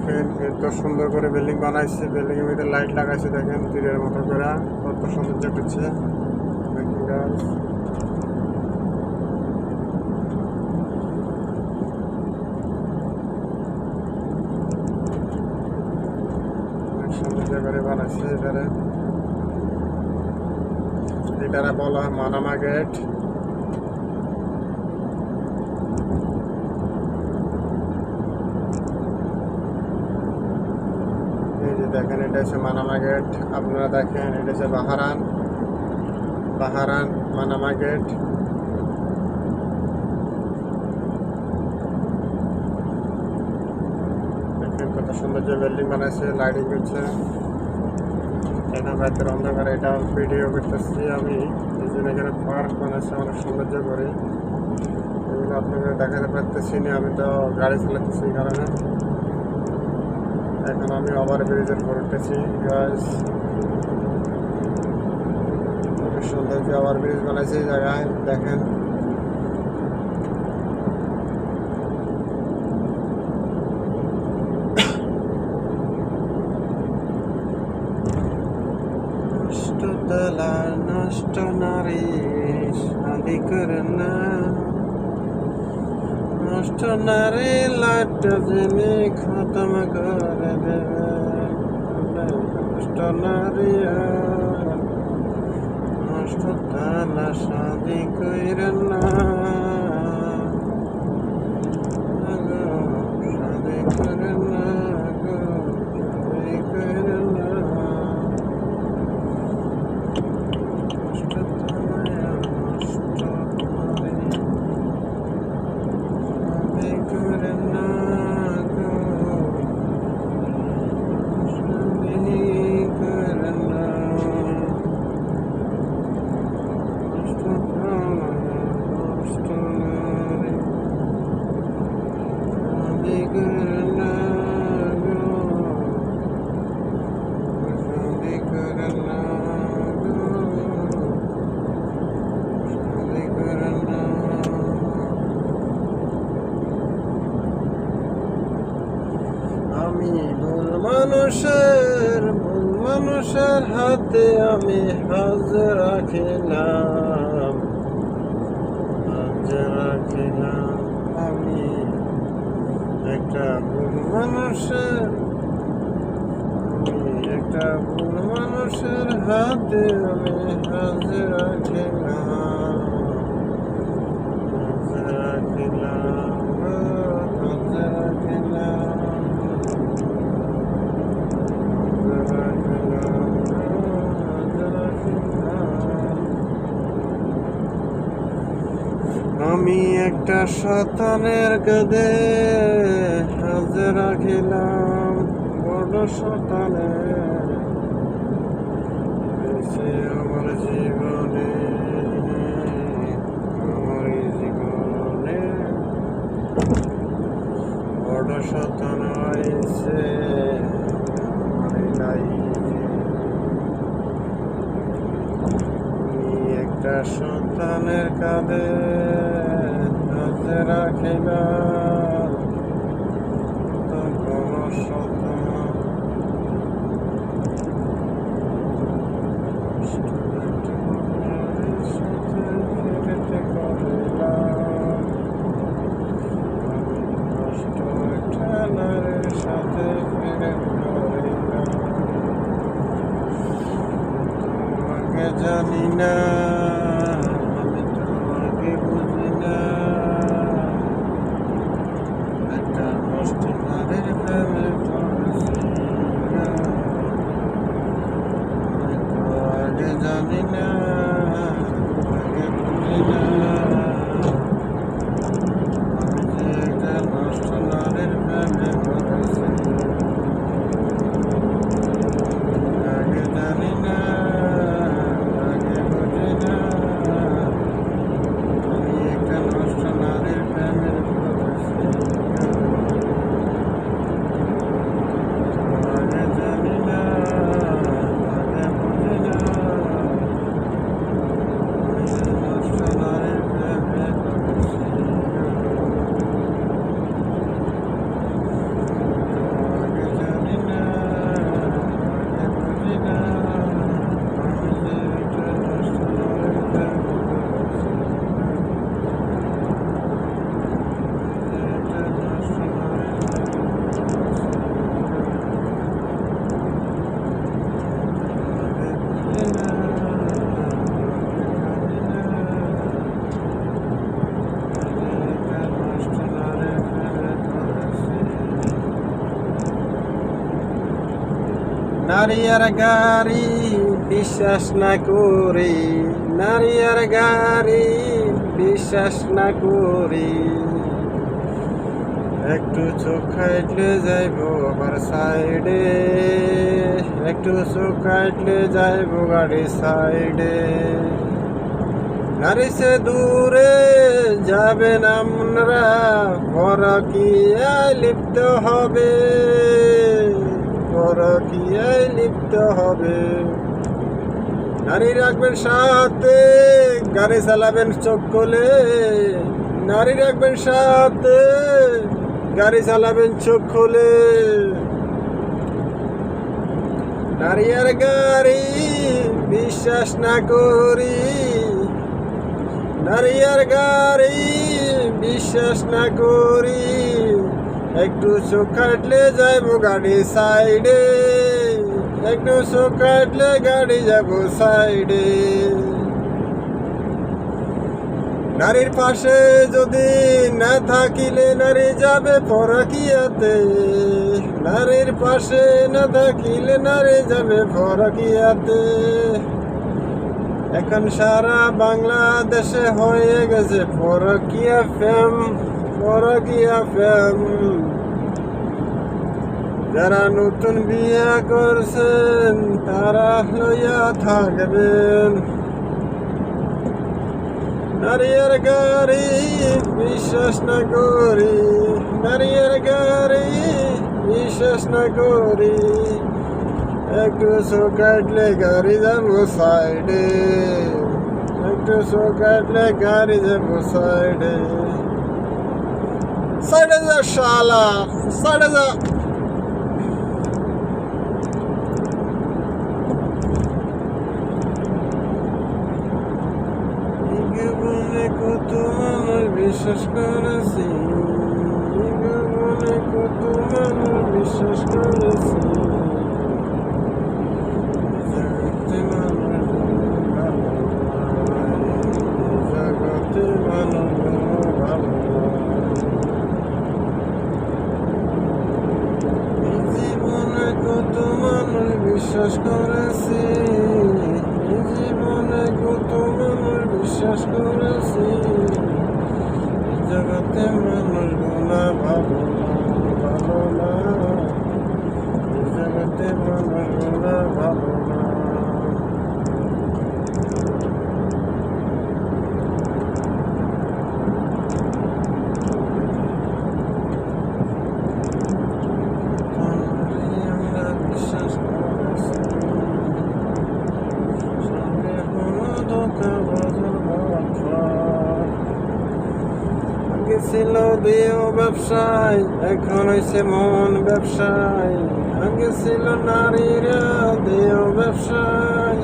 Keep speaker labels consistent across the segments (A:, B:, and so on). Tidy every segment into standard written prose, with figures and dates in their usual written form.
A: দেখেন এত সুন্দর করে বিল্ডিং বানাইছে, বিল্ডিং এর ভিতরে লাইট লাগাইছে, দেখেন তীরের মতো করে কত সৌন্দর্য করছে। দেখেন গাইস, সৌন্দর্য করে বানাইছে। এটারে বলা হয় মানামা গেট। এই যে দেখেন এটা হচ্ছে মানামা গেট। আপনারা দেখেন এটা হচ্ছে বাহারান মানামা গেট। দেখেন কত সৌন্দর্য বিল্ডিং বানাইছে, লাইটিং করছে। এখানে রাতের অন্ধকারে এটা ভিডিও করতেছি আমি। এই জন্য এখানে পার্ক বানাইছে অনেক সৌন্দর্য করে, এগুলো আপনাদের দেখাতে পারতেছি না, আমি তো গাড়ি চালাতেছি এই কারণে। এখন আমি ওভার ব্রিজের উপর উঠতেছি গাইস। খুব সুন্দর যে ওভার ব্রিজ বানাইছে এই জায়গায়, দেখেন নষ্ট নারী শাদি করে না, নষ্ট নারী লাইট জেনে খতম করে দেবে, নষ্ট নারী নষ্ট তালা শাদি করে না, শাদি করে না, শাদি করে না। আমি ভুল মানুষের হাতে আমি হাজ রাখিলাম, আমি একটা ভুল মানুষের হাতে আমি হাজ রাখিলাম, আমি একটা শতানের কাঁধে হাজ রাখিলাম, বড় শতানে আমার জীবনে, বড় শতান হয়েছে একটা সন্তানের কাঁধে হাজ রাখিলাম, তো কোনো সন্তান ফিরতে করিলাম, নষ্ট ঠানারের সাথে ফিরে করিলাম, তোমাকে জানি না, আমি তোমাকে বুঝি না, একটা নষ্ট নারীর প্রেমে পড়েছি, আমি তো আগে জানি না, আগে বুঝি না, আমি যে একটা নষ্ট নারীর প্রেমে পড়েছি, আগে জানি না, আগে বুঝি না। নারী আর গাড়ি বিশ্বাস না করি, নারী আর গাড়ি বিশ্বাস না করি, একটু চোখ কাটলে যাইবো আবার সাইডে, একটু চোখ কাটলে যাইবো গাড়ি সাইডে। নারী সে দূরে যাবেন আমরা, পরকীয়ায় লিপ্ত হবে, পরকীয়ায় লিপ্ত হবে। নারী রাখবেন সাথে, গাড়ি চালাবেন চোখ খুলে, নারী রাখবেন সাথে, গাড়ি চালাবেন চোখ খুলে। নারী আর গাড়ি বিশ্বাস না করি, নারী আর গাড়ি বিশ্বাস না করি, একটু চোখ কাটলে যাইবো গাড়ি সাইডে, একটু চোখ কাটলে গাড়ি যাবো সাইডে। নারীর পাশে যদি না থাকিলে নারী যাবে পরকীয়াতে, নারীর পাশে না থাকিলে নারী যাবে পরকীয়াতে। এখন সারা বাংলাদেশে হয়ে গেছে পরকীয়া ফেম, পরকীয়া ফেম। যারা নতুন বিয়ে করছেন তারা লইয়া থাকবেন। নারী আর গাড়ি বিশ্বাস না করি, নারী আর গাড়ি বিশ্বাস না করি, একটু চোখ কাটলে গাড়ি যাবো সাইডে, একটু চোখ কাটলে গাড়ি যাবো সাইডে। সাইডে যা শালা, সাইডে যা। কত মানুষ বিশ্বাস করেছি, মনে কত মানুষ বিশ্বাস করেছি, জগতে মানুষ ভালো নয়, জগতে মানুষ ভালো নয়। জীবনে কত মানুষ বিশ্বাস করেছি, জীবনে কত মানুষ বিশ্বাস করেছি, জগতে মানুষ গুণা ভালো না, ভালো না, জগতে মানুষ গুণা ভালো না। আমরা বিশ্বাস করেছি, সঙ্গে কোনো ধোকা বাজার বাবা। আগে ছিল দেহ ব্যবসায়, এখন হয়েছে মন ব্যবসায়। আগে ছিল নারীরা দেহ ব্যবসায়,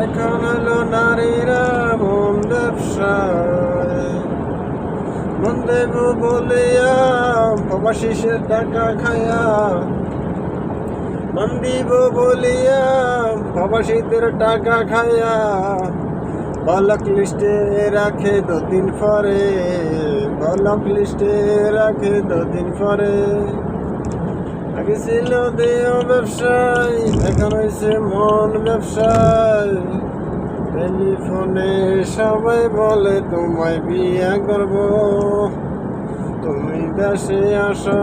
A: এখন হলো নারীরা মন ব্যবসায়। মন দেব বলিয়া প্রবাসীর টাকা খায়া, মন দিব বলিয়া প্রবাসীদের টাকা খায়া, ব্লক লিস্টে রাখে দুদিন পরে, ব্লক লিস্টে রাখে দুদিন পরে। আগে ছিল দেহ ব্যবসায়, এখন হয়েছে মন ব্যবসায়। টেলিফোনে সবাই বলে তোমায় বিয়ে করব, তুমি দেশে আসো,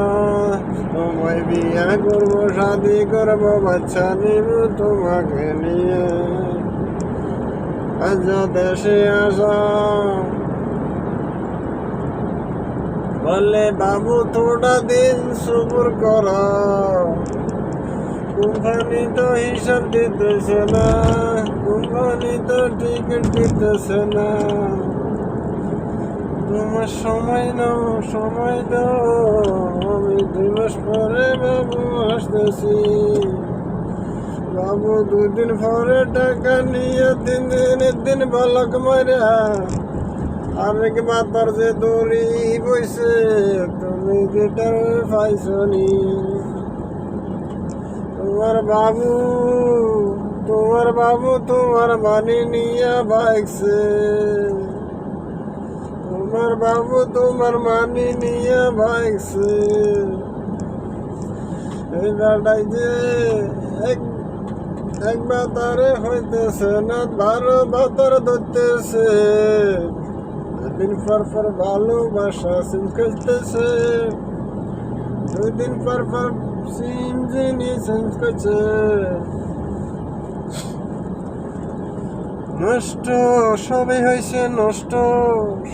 A: তোমায় বিয়ে করব, শাদি করব, বাচ্চা নিব তোমাকে নিয়ে, আজ দেশে আসো। বলে বাবু থোড়া দিন সবুর কর, কোম্পানি তো হিসাব দিতেছে না, কোম্পানি তো টিকিট দিতেছে না। তোমার সময় নাও, সময় দাও, আমি 2 মাস পরে বাবু আসতেছি। বাবু 2 দিন পরে টাকা নিয়ে 3 দিনের দিন বালক মারা, আরেক মাতার যে দড়ি বইছে, তুমি যেটা পাইছনি। তোমার বাবু, তোমার বাবু তোমার মানি নিয়ে ভাগছে, তোমার বাবু তোমার মানি নিয়ে ভাগছে। এই বেড়াই যে এক বাতারে হইতেছে না 12 বাতার ধরতেছে, দিন পর পর ভালোবাসা সিম করতেছে, 2 দিন পর পর সিম যিনি চেঞ্জ করছে। নষ্ট সবই হয়েছে নষ্ট,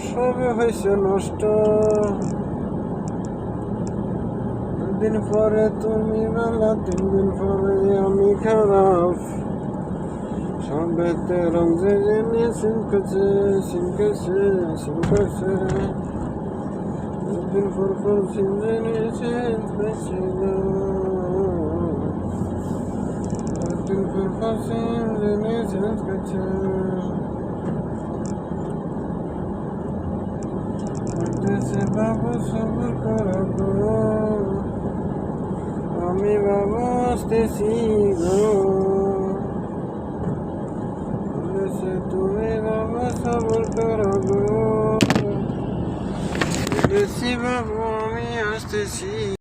A: সবই হয়েছে নষ্ট। 2 দিন পরে তুমি ভালো, 3 দিন পরে আমি খারাপ, সবেতে রং জেনে সিম করছে, সিম করছে, সিম করছে। 2 দিন পর পর সিম জেনে চেঞ্জ করছে, 2 দিন পর পর সিম জেনে চেঞ্জ করছে। বলতেছে বাবু সবর করো গো, আমি বাবু আসতেছি গো। বলতেছে তুমি বাবু সবর করো গো, বলতেছি বাবু আমি আসতেছি।